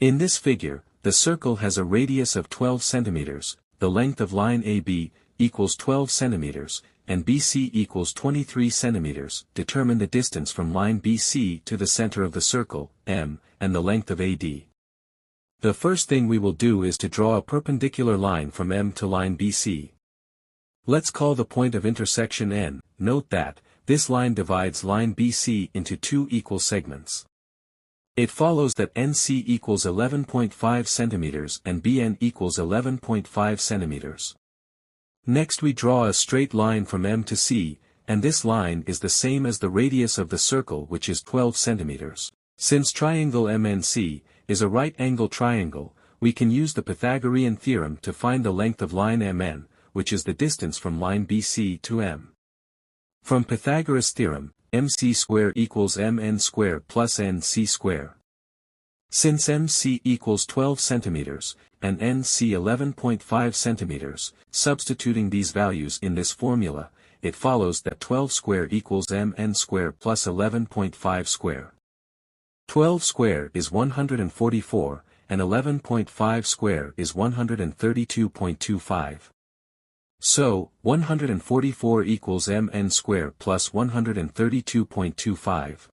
In this figure, the circle has a radius of 12 centimeters, the length of line AB equals 12 centimeters, and BC equals 23 centimeters. Determine the distance from line BC to the center of the circle, M, and the length of AD. The first thing we will do is to draw a perpendicular line from M to line BC. Let's call the point of intersection N. Note that this line divides line BC into two equal segments. It follows that NC equals 11.5 centimeters and BN equals 11.5 centimeters. Next we draw a straight line from M to C, and this line is the same as the radius of the circle, which is 12 centimeters. Since triangle MNC is a right-angled triangle, we can use the Pythagorean theorem to find the length of line MN, which is the distance from line BC to M. From Pythagoras' theorem, MC square equals MN square plus NC square. Since MC equals 12 centimeters, and NC 11.5 centimeters, substituting these values in this formula, it follows that 12 square equals MN square plus 11.5 square. 12 square is 144, and 11.5 square is 132.25. So, 144 equals Mn square plus 132.25.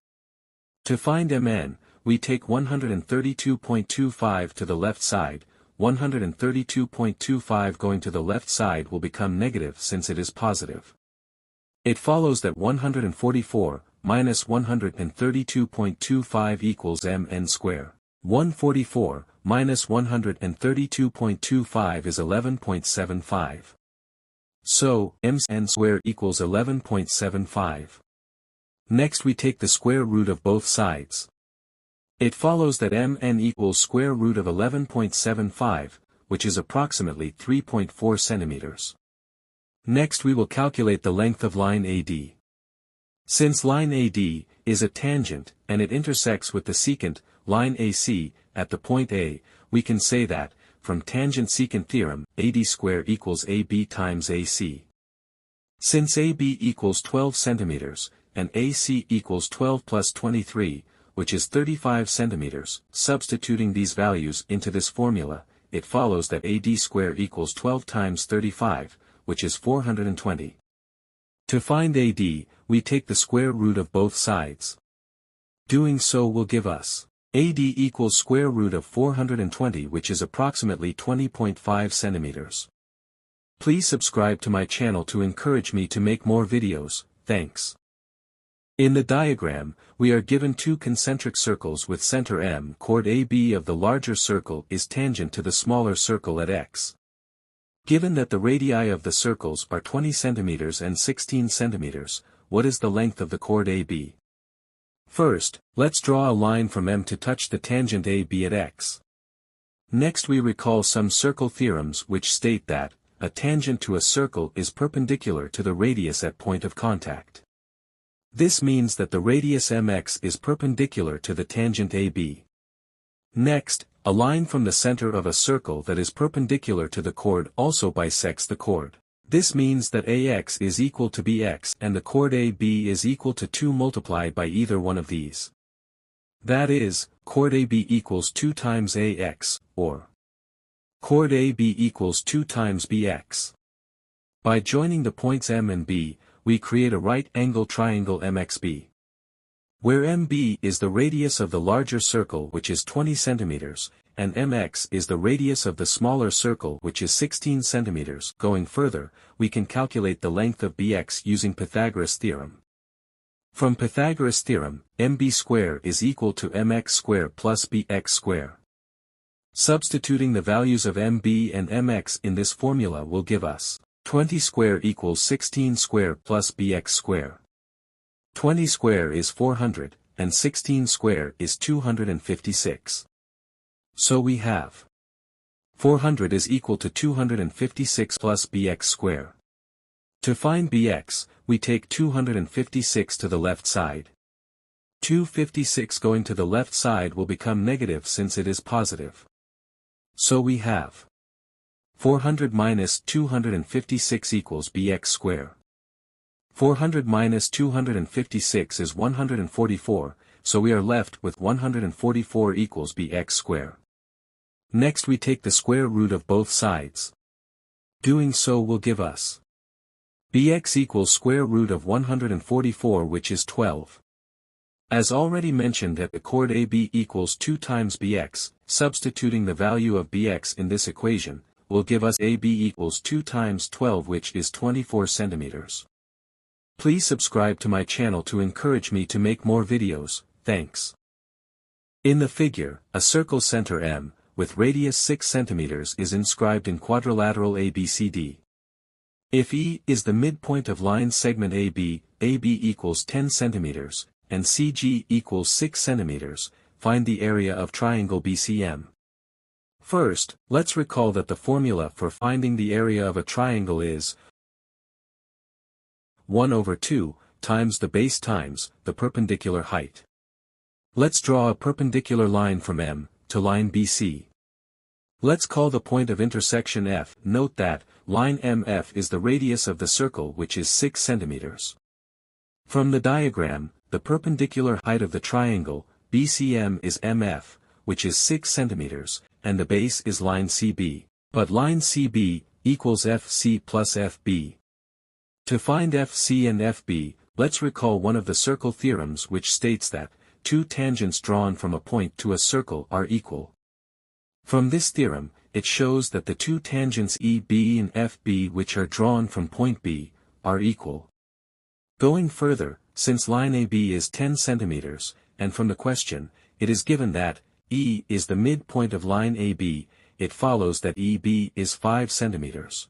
To find Mn, we take 132.25 to the left side. 132.25 going to the left side will become negative since it is positive. It follows that 144 minus 132.25 equals Mn square. 144 minus 132.25 is 11.75. So, Mn square equals 11.75. Next we take the square root of both sides. It follows that Mn equals square root of 11.75, which is approximately 3.4 centimeters. Next we will calculate the length of line AD. Since line AD is a tangent, and it intersects with the secant, line AC, at the point A, we can say that, from tangent-secant theorem, AD square equals AB times AC. Since AB equals 12 centimeters, and AC equals 12 plus 23, which is 35 centimeters, substituting these values into this formula, it follows that AD square equals 12 times 35, which is 420. To find AD, we take the square root of both sides. Doing so will give us AD equals square root of 420, which is approximately 20.5 centimeters. Please subscribe to my channel to encourage me to make more videos, thanks. In the diagram, we are given two concentric circles with center M. Chord AB of the larger circle is tangent to the smaller circle at X. Given that the radii of the circles are 20 centimeters and 16 centimeters, what is the length of the chord AB? First, let's draw a line from M to touch the tangent AB at X. Next we recall some circle theorems which state that, a tangent to a circle is perpendicular to the radius at point of contact. This means that the radius mx is perpendicular to the tangent AB. Next, a line from the center of a circle that is perpendicular to the chord also bisects the chord. This means that AX is equal to BX and the chord AB is equal to 2 multiplied by either one of these. That is, chord AB equals 2 times AX, or chord AB equals 2 times BX. By joining the points M and B, we create a right-angled triangle MXB. Where MB is the radius of the larger circle, which is 20 centimeters, and MX is the radius of the smaller circle, which is 16 centimeters. Going further, we can calculate the length of BX using Pythagoras' theorem. From Pythagoras' theorem, MB square is equal to MX square plus BX square. Substituting the values of MB and MX in this formula will give us 20 square equals 16 square plus BX square. 20 square is 400, and 16 square is 256. So we have 400 is equal to 256 plus bx square. To find bx, we take 256 to the left side. 256 going to the left side will become negative since it is positive. So we have 400 minus 256 equals bx square. 400 minus 256 is 144, so we are left with 144 equals bx square. Next we take the square root of both sides. Doing so will give us bx equals square root of 144, which is 12. As already mentioned, that the chord AB equals 2 times bx, substituting the value of bx in this equation, will give us AB equals 2 times 12, which is 24 centimeters. Please subscribe to my channel to encourage me to make more videos, thanks. In the figure, a circle center M, with radius 6 centimeters is inscribed in quadrilateral ABCD. If E is the midpoint of line segment AB, AB equals 10 centimeters, and CG equals 6 centimeters, find the area of triangle BCM. First, let's recall that the formula for finding the area of a triangle is 1/2 times the base times the perpendicular height. Let's draw a perpendicular line from M to line BC. Let's call the point of intersection F. Note that line MF is the radius of the circle, which is 6 centimeters. From the diagram, the perpendicular height of the triangle BCM is MF, which is 6 centimeters, and the base is line CB. But line CB equals FC plus FB. To find FC and FB, let's recall one of the circle theorems, which states that two tangents drawn from a point to a circle are equal. From this theorem, it shows that the two tangents EB and FB, which are drawn from point B, are equal. Going further, since line AB is 10 centimeters, and from the question, it is given that E is the midpoint of line AB, it follows that EB is 5 centimeters.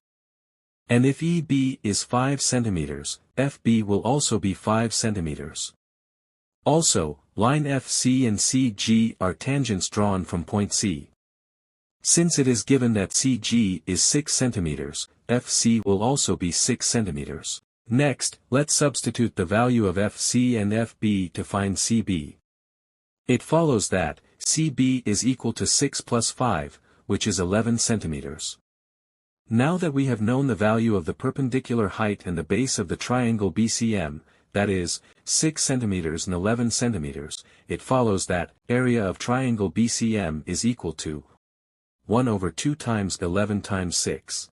And if EB is 5 centimeters, FB will also be 5 centimeters. Also, line FC and CG are tangents drawn from point C. Since it is given that CG is 6 centimeters, FC will also be 6 centimeters. Next, let's substitute the value of FC and FB to find CB. It follows that CB is equal to 6 plus 5, which is 11 centimeters. Now that we have known the value of the perpendicular height and the base of the triangle BCM, that is, 6 centimeters and 11 centimeters, it follows that area of triangle BCM is equal to 1/2 times 11 times 6.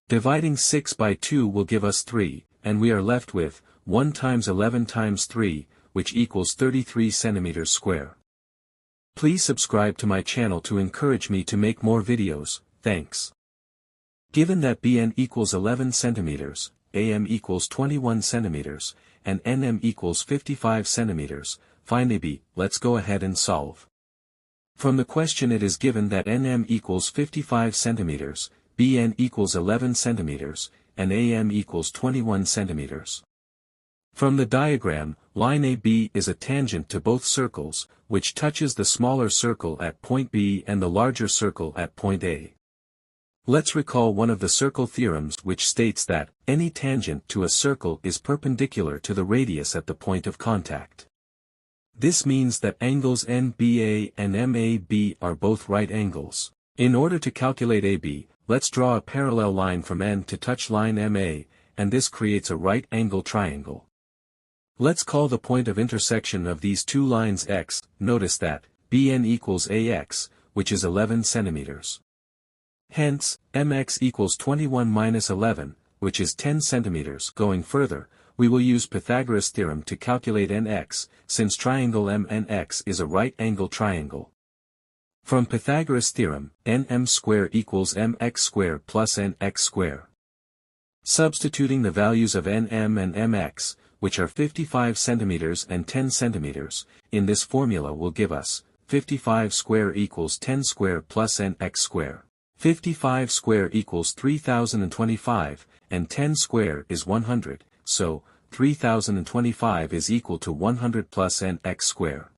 Dividing 6 by 2 will give us 3, and we are left with 1 times 11 times 3, which equals 33 centimeters square. Please subscribe to my channel to encourage me to make more videos, thanks. Given that BN equals 11 centimeters, AM equals 21 centimeters, and NM equals 55 centimeters, find AB. Let's go ahead and solve. From the question it is given that NM equals 55 centimeters, BN equals 11 centimeters, and AM equals 21 centimeters. From the diagram, line AB is a tangent to both circles, which touches the smaller circle at point B and the larger circle at point A. Let's recall one of the circle theorems, which states that any tangent to a circle is perpendicular to the radius at the point of contact. This means that angles NBA and MAB are both right angles. In order to calculate AB, let's draw a parallel line from N to touch line MA, and this creates a right angle triangle. Let's call the point of intersection of these two lines X. Notice that BN equals AX, which is 11 centimeters. Hence, MX equals 21 minus 11, which is 10 centimeters. Going further, we will use Pythagoras theorem to calculate NX, since triangle MNX is a right angle triangle. From Pythagoras theorem, NM square equals MX square plus NX square. Substituting the values of NM and MX, which are 55 centimeters and 10 centimeters, in this formula will give us 55 square equals 10 square plus NX square. 55 square equals 3025, and 10 square is 100, so 3025 is equal to 100 plus NX square.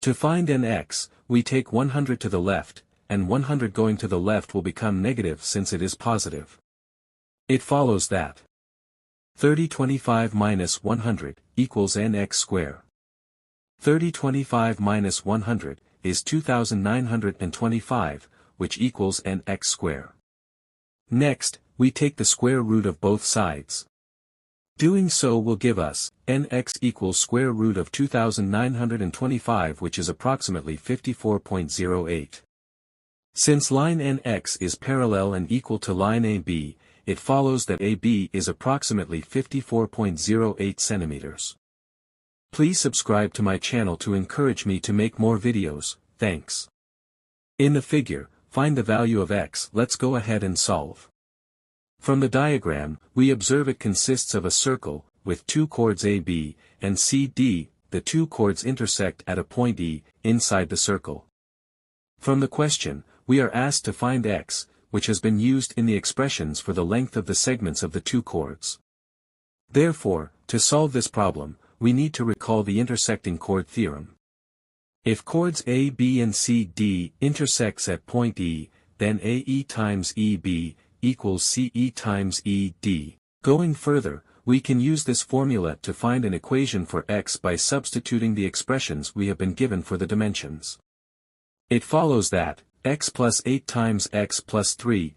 To find NX, we take 100 to the left, and 100 going to the left will become negative since it is positive. It follows that 3025 minus 100 equals NX square. 3025 minus 100 is 2925, which equals NX square. Next, we take the square root of both sides. Doing so will give us NX equals square root of 2925, which is approximately 54.08. Since line NX is parallel and equal to line AB, it follows that AB is approximately 54.08 centimeters. Please subscribe to my channel to encourage me to make more videos, thanks. In the figure, find the value of x. Let's go ahead and solve. From the diagram, we observe it consists of a circle, with two chords AB, and CD, the two chords intersect at a point E, inside the circle. From the question, we are asked to find x, which has been used in the expressions for the length of the segments of the two chords. Therefore, to solve this problem, we need to recall the intersecting chord theorem. If chords A, B and C, D intersects at point E, then AE times EB equals CE times ED. Going further, we can use this formula to find an equation for x by substituting the expressions we have been given for the dimensions. It follows that x plus 8 times x plus 3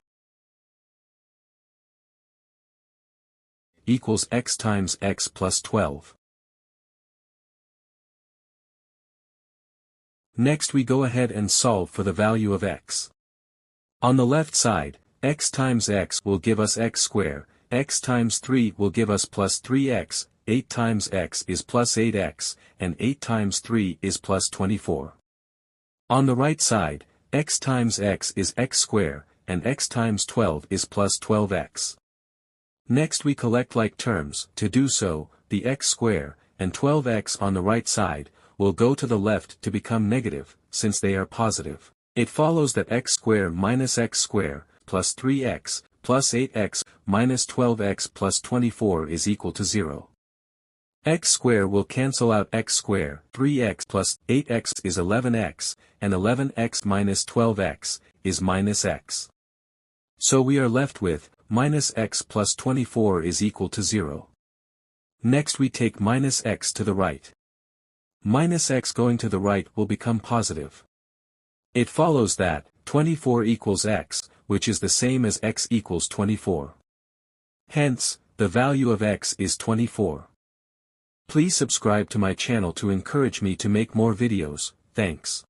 equals x times x plus 12. Next we go ahead and solve for the value of x. On the left side, x times x will give us x squared, x times 3 will give us plus 3x, 8 times x is plus 8x, and 8 times 3 is plus 24. On the right side, x times x is x squared, and x times 12 is plus 12x. Next we collect like terms. To do so, the x squared, and 12x on the right side, will go to the left to become negative, since they are positive. It follows that x squared minus x squared, plus 3x, plus 8x, minus 12x plus 24 is equal to 0. X squared will cancel out x squared, 3x plus 8x is 11x, and 11x minus 12x, is minus x. So we are left with, minus x plus 24 is equal to 0. Next we take minus x to the right. Minus x going to the right will become positive. It follows that, 24 equals x, which is the same as x equals 24. Hence, the value of x is 24. Please subscribe to my channel to encourage me to make more videos, thanks.